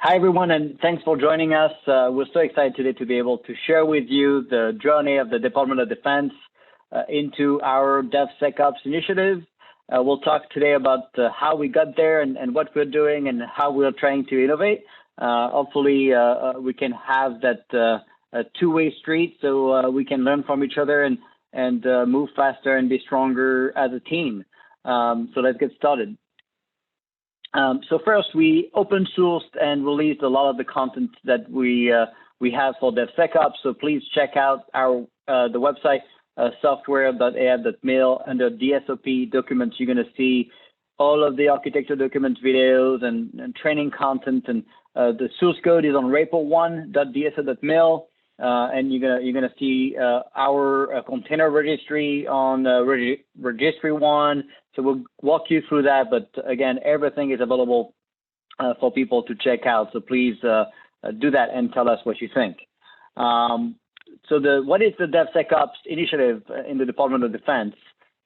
Hi, everyone, and thanks for joining us. We're so excited today to be able to share with you the journey of the Department of Defense into our DevSecOps initiative. We'll talk today about how we got there and what we're doing and how we're trying to innovate. Hopefully, we can have that two-way street so we can learn from each other and move faster and be stronger as a team. So let's get started. So first, we open sourced and released a lot of the content that we have for DevSecOps. So please check out our the website software.af.mil under DSOP documents. You're going to see all of the architecture documents, videos, and training content. And the source code is on repo1.dso.mil. And you're gonna see our container registry on registry 1. So we'll walk you through that. But again, everything is available for people to check out. So please do that and tell us what you think. So what is the DevSecOps initiative in the Department of Defense?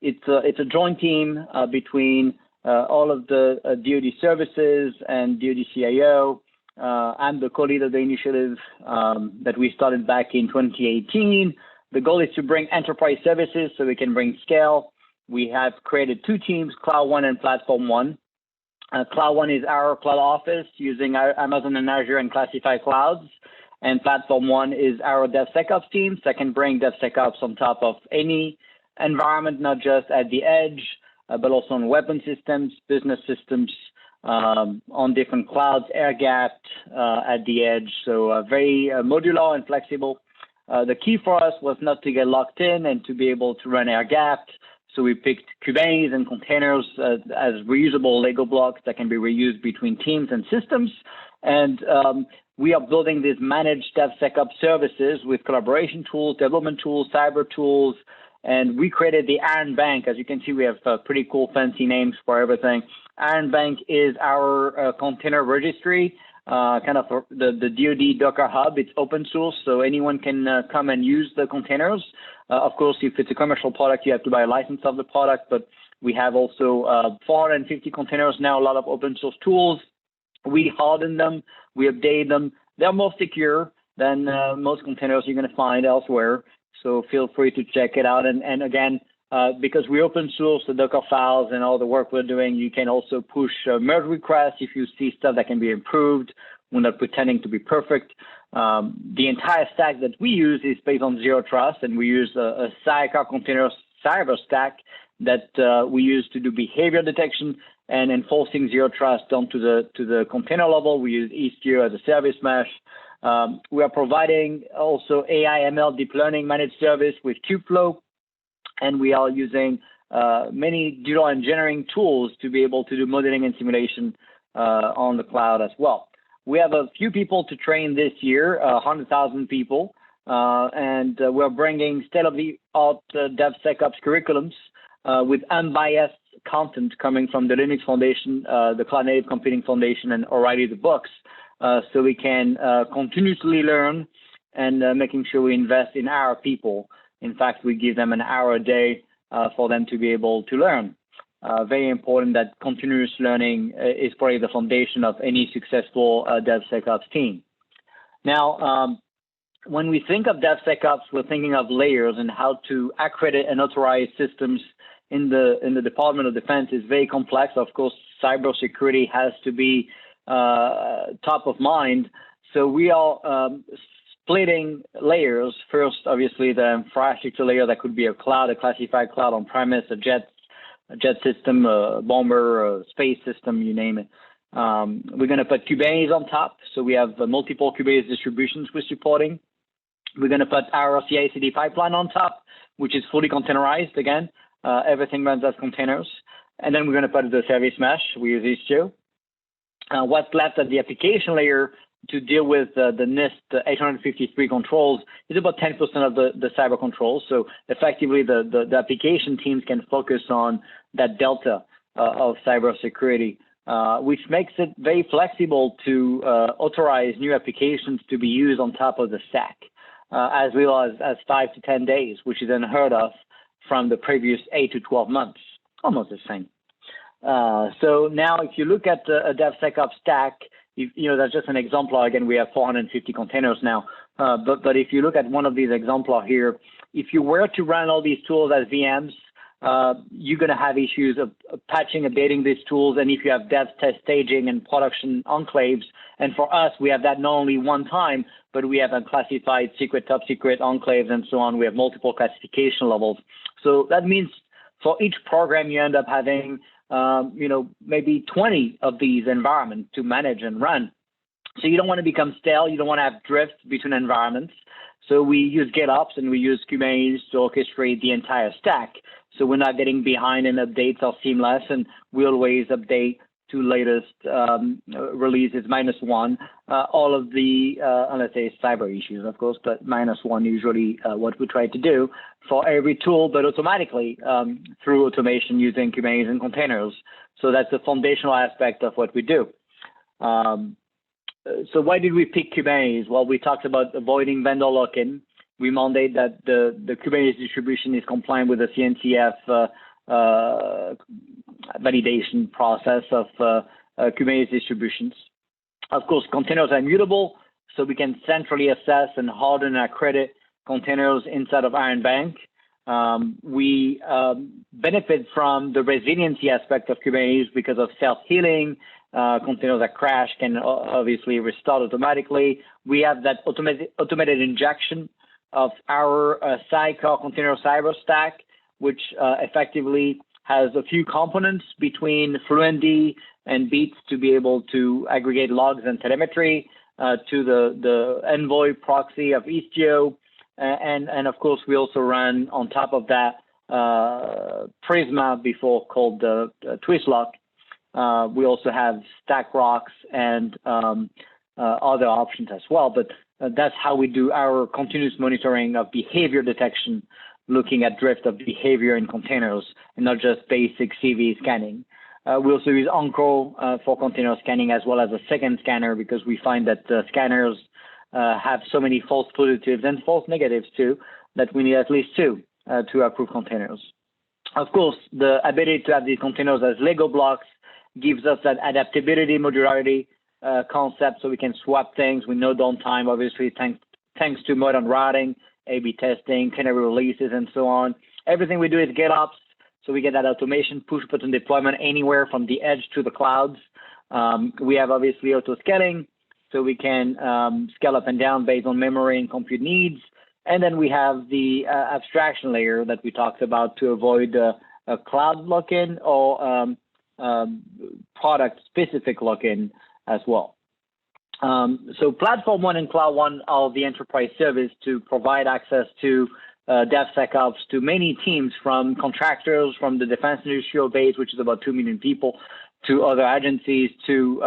It's a joint team between all of the DoD services and DoD CIO. I'm the co-lead of the initiative that we started back in 2018. The goal is to bring enterprise services so we can bring scale. We have created two teams, Cloud One and Platform One. Cloud One is our cloud office using our Amazon and Azure and classified clouds. And Platform One is our DevSecOps team that can bring DevSecOps on top of any environment, not just at the edge, but also on weapon systems, business systems, on different clouds, air-gapped at the edge. So very modular and flexible. The key for us was not to get locked in and to be able to run air-gapped. So we picked Kubernetes and containers as reusable Lego blocks that can be reused between teams and systems. And we are building these managed DevSecOps services with collaboration tools, development tools, cyber tools. And we created the Iron Bank. As you can see, we have pretty cool, fancy names for everything. Iron Bank is our container registry, kind of the DoD Docker Hub. It's open source, so anyone can come and use the containers. Of course, if it's a commercial product, you have to buy a license of the product, but we have also 450 containers now, a lot of open source tools. We harden them, we update them. They're more secure than most containers you're going to find elsewhere. So feel free to check it out. And again, because we open source the Docker files and all the work we're doing, you can also push merge requests if you see stuff that can be improved. We're not pretending to be perfect. The entire stack that we use is based on Zero Trust, and we use a sidecar container cyber stack that we use to do behavior detection and enforcing Zero Trust down to the container level. We use Istio as a service mesh. We are providing also AI ML deep learning managed service with Kubeflow, and we are using many digital engineering tools to be able to do modeling and simulation on the cloud as well. We have a few people to train this year, 100,000 people, and we're bringing state-of-the-art DevSecOps curriculums with unbiased content coming from the Linux Foundation, the Cloud Native Computing Foundation, and O'Reilly the books. So we can continuously learn and making sure we invest in our people. In fact, we give them an hour a day for them to be able to learn. Very important that continuous learning is probably the foundation of any successful DevSecOps team. Now, when we think of DevSecOps, we're thinking of layers and how to accredit and authorize systems in the Department of Defense is very complex. Of course, cybersecurity has to be top of mind. So we are splitting layers. First, obviously, the infrastructure layer that could be a cloud, a classified cloud on premise, a jet system, a bomber, a space system, you name it. We're going to put Kubernetes on top. So we have multiple Kubernetes distributions we're supporting. We're going to put our CI/CD pipeline on top, which is fully containerized. Again, everything runs as containers. And then we're going to put the service mesh. We use Istio. What's left at the application layer to deal with the NIST 853 controls is about 10% of the cyber controls. So effectively, the application teams can focus on that delta of cybersecurity, which makes it very flexible to authorize new applications to be used on top of the stack, as well as 5 to 10 days, which is unheard of from the previous 8 to 12 months, almost the same. So now if you look at a DevSecOps stack, that's just an exemplar. Again, we have 450 containers now. But if you look at one of these exemplars here, if you were to run all these tools as VMs, you're going to have issues of patching, updating these tools. And if you have dev, test, staging, and production enclaves, and for us, we have that not only one time, but we have unclassified, secret, top secret enclaves, and so on. We have multiple classification levels. So that means for each program, you end up having, maybe 20 of these environments to manage and run. So you don't want to become stale. You don't want to have drifts between environments. So we use GitOps and we use Kubernetes to orchestrate the entire stack. So we're not getting behind in updates or seamless, and we always update to latest releases -1. All of the, let's say, cyber issues, of course, but -1 usually what we try to do for every tool, but automatically through automation using Kubernetes and containers. So that's the foundational aspect of what we do. So why did we pick Kubernetes? Well, we talked about avoiding vendor lock-in. We mandate that the Kubernetes distribution is compliant with the CNCF validation process of Kubernetes distributions. Of course, containers are immutable, so we can centrally assess and harden and accredit containers inside of Iron Bank. We benefit from the resiliency aspect of Kubernetes because of self-healing. Containers that crash can obviously restart automatically. We have that automated injection of our sidecar container cyber stack, which effectively has a few components between Fluentd and Beats to be able to aggregate logs and telemetry to the Envoy proxy of Istio. And of course, we also run on top of that Prisma, before called Twistlock. We also have Stack Rocks and other options as well. But that's how we do our continuous monitoring of behavior detection, looking at drift of behavior in containers and not just basic CV scanning. We also use Encore for container scanning as well as a second scanner, because we find that scanners have so many false positives and false negatives too, that we need at least two to approve containers. Of course, the ability to have these containers as Lego blocks gives us that adaptability, modularity concept, so we can swap things with no downtime, obviously, thanks to modern routing, A/B testing, canary releases, and so on. Everything we do is GitOps, so we get that automation, push button deployment anywhere from the edge to the clouds. We have obviously auto scaling, so we can scale up and down based on memory and compute needs. And then we have the abstraction layer that we talked about to avoid a cloud lock-in or product-specific lock-in as well. So Platform One and Cloud One are the enterprise service to provide access to DevSecOps to many teams, from contractors, from the defense industrial base, which is about 2 million people, to other agencies, to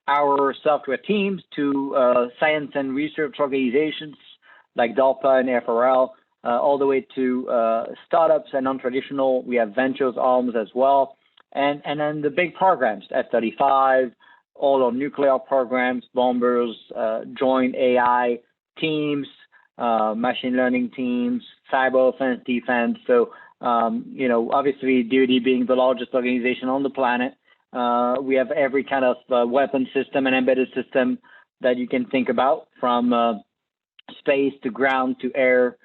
our software teams, to science and research organizations like DARPA and FRL, all the way to startups and non-traditional. We have ventures arms as well. And then the big programs, F-35, all our nuclear programs, bombers, joint AI teams, machine learning teams, cyber offense, defense. So, obviously DoD being the largest organization on the planet, we have every kind of weapon system and embedded system that you can think about, from space to ground to air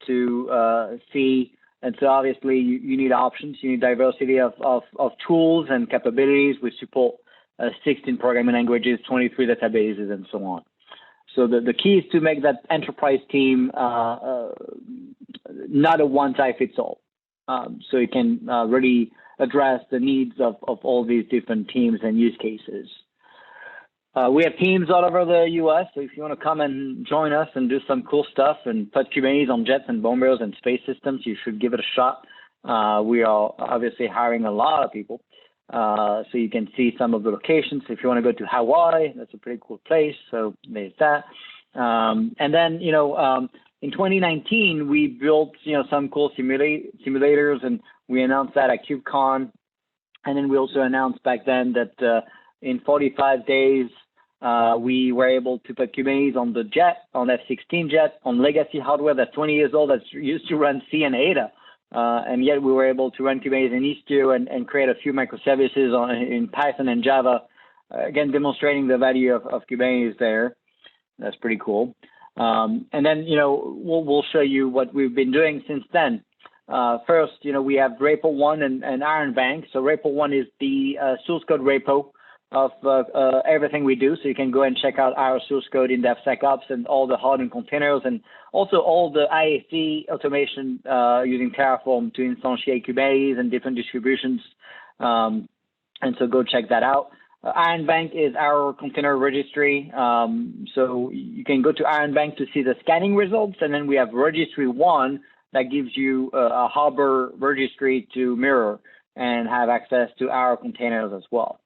to sea. And so obviously you need options, you need diversity of tools and capabilities. We support 16 programming languages, 23 databases, and so on. So the key is to make that enterprise team not a one-size-fits-all. So you can really address the needs of all these different teams and use cases. We have teams all over the US, so if you want to come and join us and do some cool stuff and put Kubernetes on jets and bombers and space systems, you should give it a shot. We are obviously hiring a lot of people. So you can see some of the locations. If you want to go to Hawaii, that's a pretty cool place. So there's that. And then, in 2019, we built, some cool simulators, and we announced that at KubeCon. And then we also announced back then that in 45 days, we were able to put Kubernetes on the jet, on F-16 jet, on legacy hardware that's 20 years old that's used to run C and Ada. And yet we were able to run Kubernetes in Istio and create a few microservices in Python and Java again, demonstrating the value of Kubernetes there. That's pretty cool. And then, we'll show you what we've been doing since then. First, we have Repo 1 and Iron Bank. So Repo 1 is the source code repo of everything we do. So you can go and check out our source code in DevSecOps and all the hardened containers, and also all the IAC automation using Terraform to instantiate Kubernetes and different distributions. And so go check that out. Iron Bank is our container registry. So you can go to Iron Bank to see the scanning results. And then we have Registry 1 that gives you a Harbor registry to mirror and have access to our containers as well.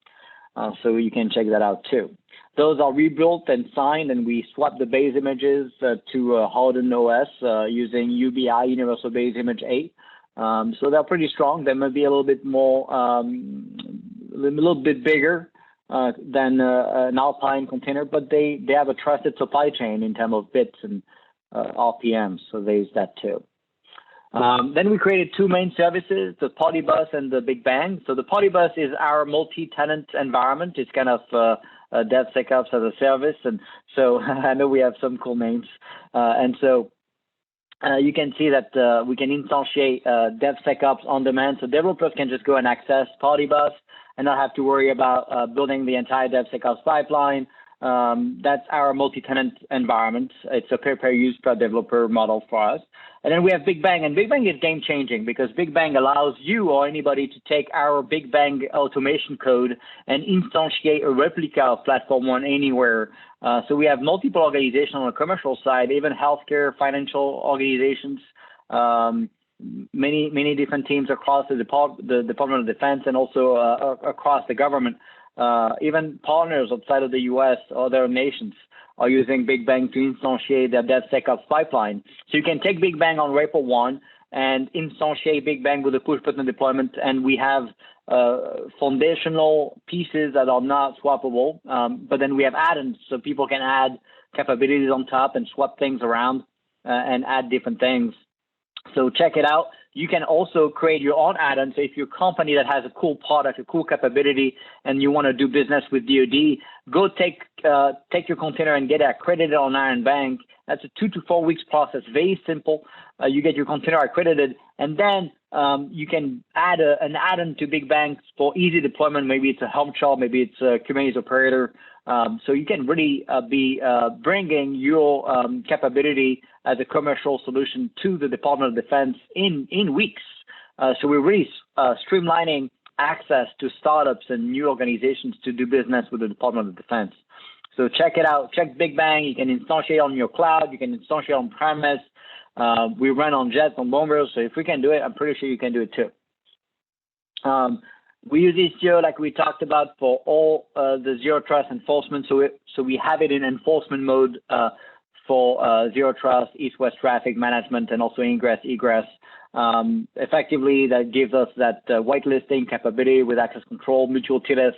So you can check that out too. Those are rebuilt and signed, and we swap the base images to hardened OS using UBI, Universal Base Image 8. So they're pretty strong. They may be a little bit more, a little bit bigger than an Alpine container, but they have a trusted supply chain in terms of bits and RPMs. So there's that too. Then we created two main services, the Party Bus and the Big Bang. So the Party Bus is our multi-tenant environment. It's kind of DevSecOps as a service. And so I know we have some cool names. And so you can see that we can instantiate DevSecOps on demand. So developers can just go and access Party Bus and not have to worry about building the entire DevSecOps pipeline. That's our multi-tenant environment. It's a per-use per developer model for us. And then we have Big Bang, and Big Bang is game-changing because Big Bang allows you or anybody to take our Big Bang automation code and instantiate a replica of Platform One anywhere. So we have multiple organizations on the commercial side, even healthcare, financial organizations, many different teams across the Department of Defense and also across the government. Even partners outside of the U.S. or other nations are using Big Bang to instantiate their DevSecOps pipeline. So you can take Big Bang on Repo 1 and instantiate Big Bang with a push button deployment, and we have foundational pieces that are not swappable, but then we have add-ins so people can add capabilities on top and swap things around and add different things. So check it out. You can also create your own add-on. So if you're a company that has a cool product, a cool capability, and you want to do business with DoD, go take your container and get it accredited on Iron Bank. That's a 2 to 4 weeks process, very simple. You get your container accredited, and then you can add an add-on to Big Bang for easy deployment. Maybe it's a Helm chart, maybe it's a Kubernetes operator. So you can really be bringing your capability as a commercial solution to the Department of Defense in weeks. So we're really streamlining access to startups and new organizations to do business with the Department of Defense. So check it out. Check Big Bang. You can instantiate on your cloud. You can instantiate on premise. We run on jets, on bombers. So if we can do it, I'm pretty sure you can do it too. We use Istio, like we talked about, for all the zero trust enforcement. So we have it in enforcement mode for zero trust, east-west traffic management, and also ingress, egress. Effectively, that gives us that whitelisting capability with access control, mutual TLS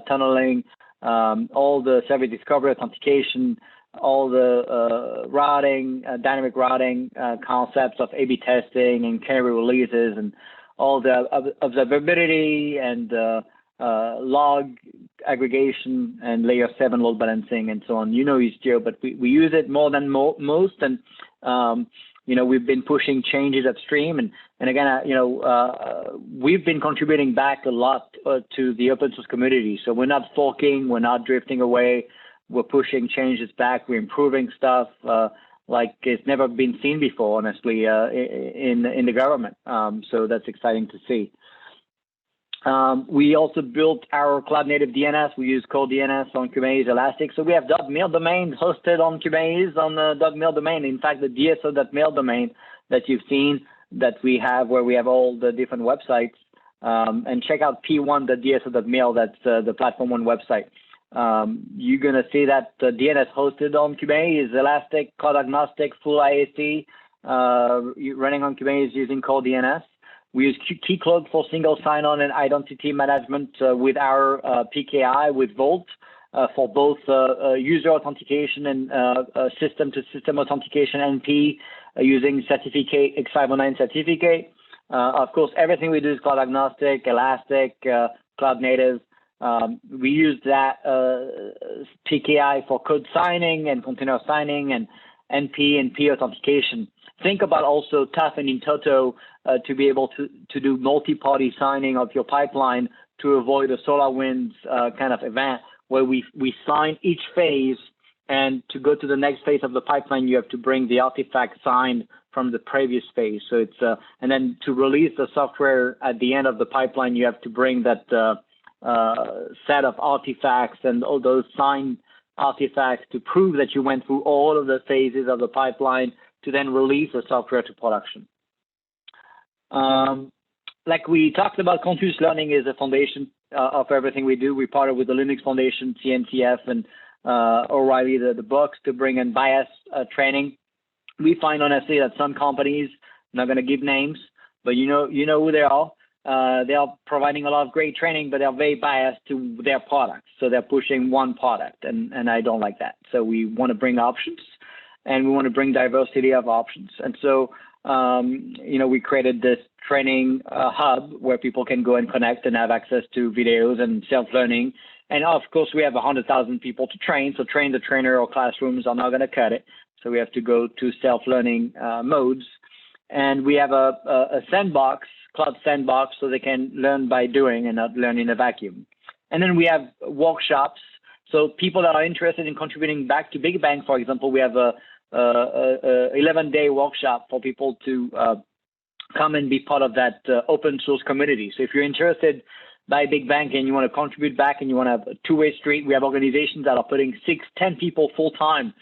tunneling, all the service discovery authentication, all the routing, dynamic routing concepts of A/B testing and canary releases, and all the observability and log aggregation and layer 7 load balancing and so on. You know Istio, but we use it more than most, and we've been pushing changes upstream, and again, we've been contributing back a lot to the open source community. So we're not forking, we're not drifting away, we're pushing changes back, we're improving stuff like it's never been seen before, honestly, in the government. So that's exciting to see. We also built our cloud native DNS. We use core DNS on Kubernetes Elastic. So we have .mail domain hosted on Kubernetes on the .mail domain. In fact, the DSO.mail domain that you've seen that we have, where we have all the different websites, and check out p1.dso.mail. That's the Platform One website. You're going to see that the DNS hosted on Kubernetes, Elastic, cloud agnostic, full IAC, running on Kubernetes using core DNS. We use Keycloak for single sign-on and identity management with our PKI with Vault for both user authentication and system-to-system authentication NP using certificate, X509 certificate. Of course, everything we do is cloud agnostic, Elastic, cloud native. We use that PKI for code signing and container signing and NP and P authentication. Think about also TUF and in-toto to be able to do multi-party signing of your pipeline to avoid a SolarWinds kind of event where we sign each phase, and to go to the next phase of the pipeline, you have to bring the artifact signed from the previous phase. So it's and then to release the software at the end of the pipeline, you have to bring that set of artifacts and all those signed artifacts to prove that you went through all of the phases of the pipeline to then release the software to production. Like we talked about, continuous learning is a foundation of everything we do. We partner with the Linux Foundation, CNCF, and O'Reilly, the books, to bring in bias training. We find honestly that some companies, I'm not going to give names, but you know who they are. They are providing a lot of great training, but they're very biased to their products. So they're pushing one product, and I don't like that. So we want to bring options, and we want to bring diversity of options. And so, we created this training hub where people can go and connect and have access to videos and self-learning. And of course, we have 100,000 people to train. So train the trainer or classrooms are not going to cut it. So we have to go to self-learning modes. And we have a sandbox, cloud sandbox, so they can learn by doing and not learn in a vacuum. And then we have workshops. So people that are interested in contributing back to Big Bang, for example, we have a 11-day workshop for people to come and be part of that open source community. So if you're interested by Big Bang and you want to contribute back and you want to have a two-way street, we have organizations that are putting 6-10 people full-time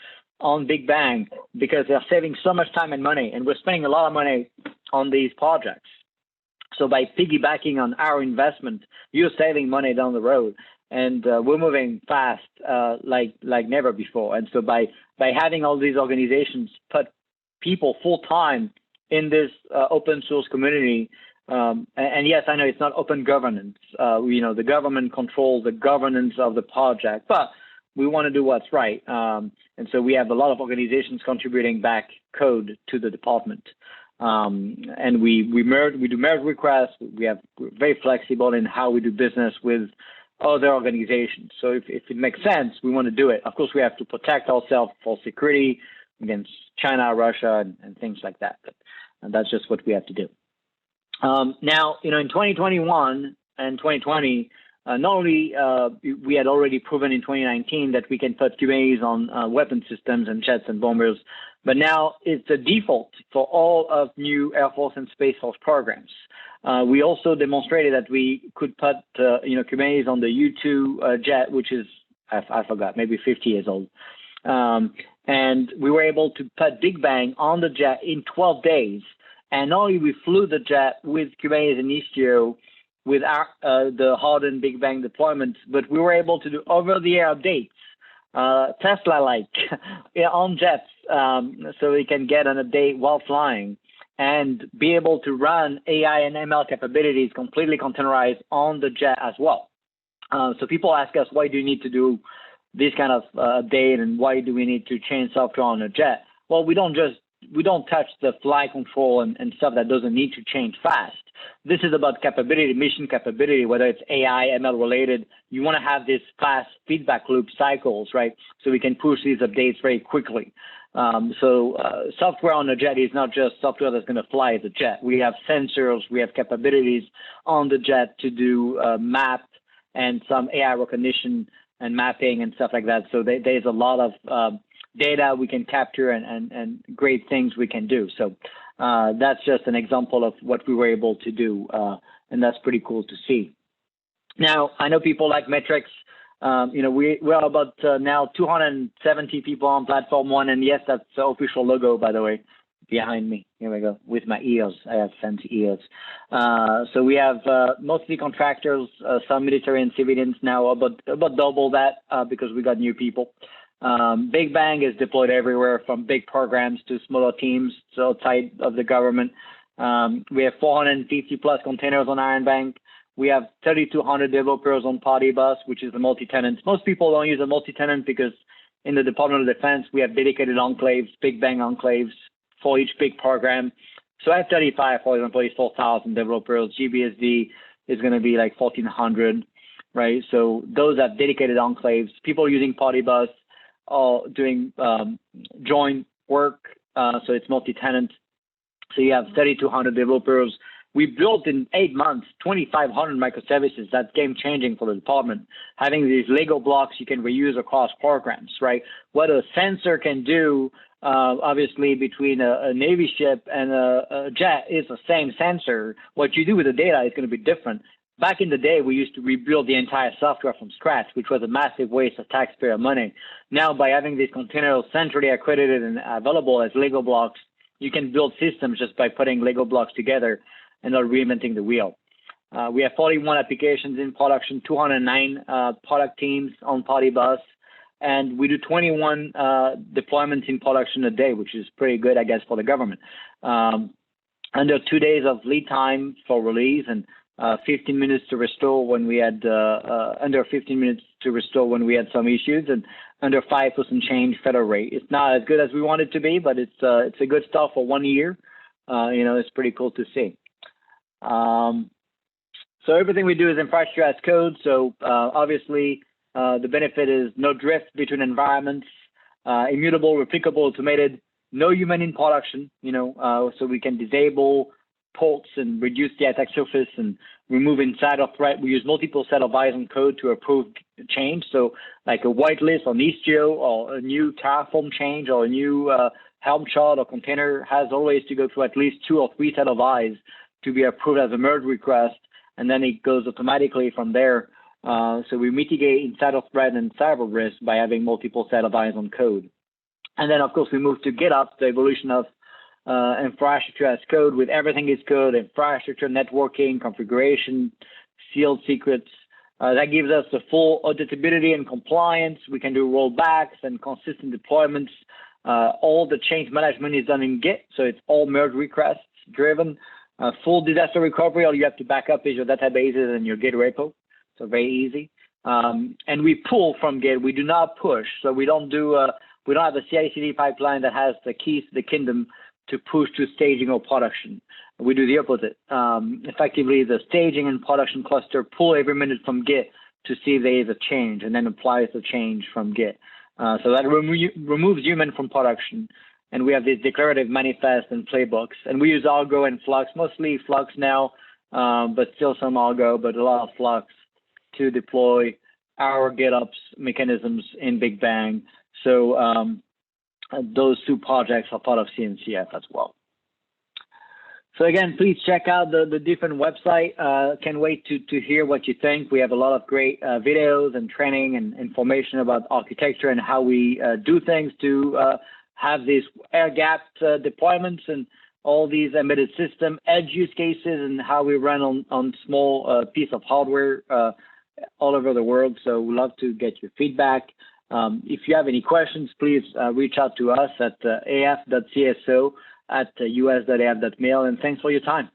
on Big Bang because they're saving so much time and money, and we're spending a lot of money on these projects. So by piggybacking on our investment, you're saving money down the road, and we're moving fast like never before. And so by having all these organizations put people full-time in this open source community, and yes, I know it's not open governance. The government controls the governance of the project, but we want to do what's right. And so we have a lot of organizations contributing back code to the department. And we do merge requests. We're very flexible in how we do business with other organizations. So if it makes sense, we want to do it. Of course, we have to protect ourselves for security against China, Russia, and things like that. And that's just what we have to do. Now, in 2021 and 2020, not only we had already proven in 2019 that we can put QAs on weapon systems and jets and bombers, but now it's a default for all of new Air Force and Space Force programs. We also demonstrated that we could put QAs on the U-2 jet, which is, I forgot, maybe 50 years old. And we were able to put Big Bang on the jet in 12 days. And not only we flew the jet with Kubernetes and Istio with the hardened Big Bang deployments, but we were able to do over-the-air updates, Tesla-like, on jets, so we can get an update while flying and be able to run AI and ML capabilities completely containerized on the jet as well. So people ask us, why do you need to do this kind of update, and why do we need to change software on a jet? Well, we don't touch the flight control and stuff that doesn't need to change fast. This is about capability, mission capability, whether it's AI, ML related. You want to have this fast feedback loop cycles, right? So we can push these updates very quickly. Software on a jet is not just software that's going to fly the jet. We have sensors, we have capabilities on the jet to do map and some AI recognition and mapping and stuff like that. So there's a lot of data we can capture and great things we can do. So that's just an example of what we were able to do, and that's pretty cool to see. Now, I know people like metrics. We're about now 270 people on Platform 1, and yes, that's the official logo, by the way, behind me. Here we go, with my ears. I have fancy ears. So we have mostly contractors, some military and civilians now, about double that because we got new people. Big Bang is deployed everywhere, from big programs to smaller teams, so outside of the government. We have 450 plus containers on Iron Bank. We have 3,200 developers on Party Bus, which is the multi-tenant. Most people don't use a multi-tenant because in the Department of Defense, we have dedicated enclaves, Big Bang enclaves for each big program. So F-35, for example, is 4,000 developers. GBSD is going to be like 1,400. right? So those have dedicated enclaves, people using Partybus, or doing joint work, so it's multi-tenant. So you have 3,200 developers. We built in 8 months 2,500 microservices. That's game-changing for the department. Having these Lego blocks you can reuse across programs, right? What a sensor can do, obviously, between a Navy ship and a jet is the same sensor. What you do with the data is going to be different. Back in the day, we used to rebuild the entire software from scratch, which was a massive waste of taxpayer money. Now, by having these containers centrally accredited and available as Lego blocks, you can build systems just by putting Lego blocks together and not reinventing the wheel. We have 41 applications in production, 209 product teams on Partybus, and we do 21 deployments in production a day, which is pretty good, I guess, for the government. Under 2 days of lead time for release, and 15 minutes to restore when we had under 15 minutes to restore when we had some issues, and under 5% change failure rate. It's not as good as we want it to be, but it's a good start for 1 year. It's pretty cool to see. So everything we do is infrastructure as code. So obviously the benefit is no drift between environments, immutable, replicable, automated, no human in production. So we can disable ports and reduce the attack surface and remove insider threat. We use multiple set of eyes on code to approve change. So like a whitelist on Istio or a new Terraform change or a new Helm chart or container has always to go through at least 2 or 3 set of eyes to be approved as a merge request, and then it goes automatically from there. So we mitigate insider threat and cyber risk by having multiple set of eyes on code. And then, of course, we move to GitOps, the evolution of infrastructure as code with everything is code, infrastructure, networking, configuration, sealed secrets. That gives us the full auditability and compliance. We can do rollbacks and consistent deployments. All the change management is done in Git, so it's all merge requests driven. Full disaster recovery, all you have to back up is your databases and your Git repo, so very easy. And we pull from Git. We do not push, so we don't have a CI/CD pipeline that has the keys to the kingdom to push to staging or production. We do the opposite. Effectively, the staging and production cluster pull every minute from Git to see if there is a change, and then applies the change from Git. So that removes human from production. And we have these declarative manifests and playbooks. And we use Argo and Flux, mostly Flux now, but still some Argo, but a lot of Flux to deploy our GitOps mechanisms in Big Bang. So those 2 projects are part of CNCF as well. So again, please check out the different website. Can't wait to hear what you think. We have a lot of great videos and training and information about architecture and how we do things to have these air-gapped deployments and all these embedded system edge use cases and how we run on small piece of hardware all over the world. So we'd love to get your feedback. If you have any questions, please reach out to us at af.cso@us.af.mail, and thanks for your time.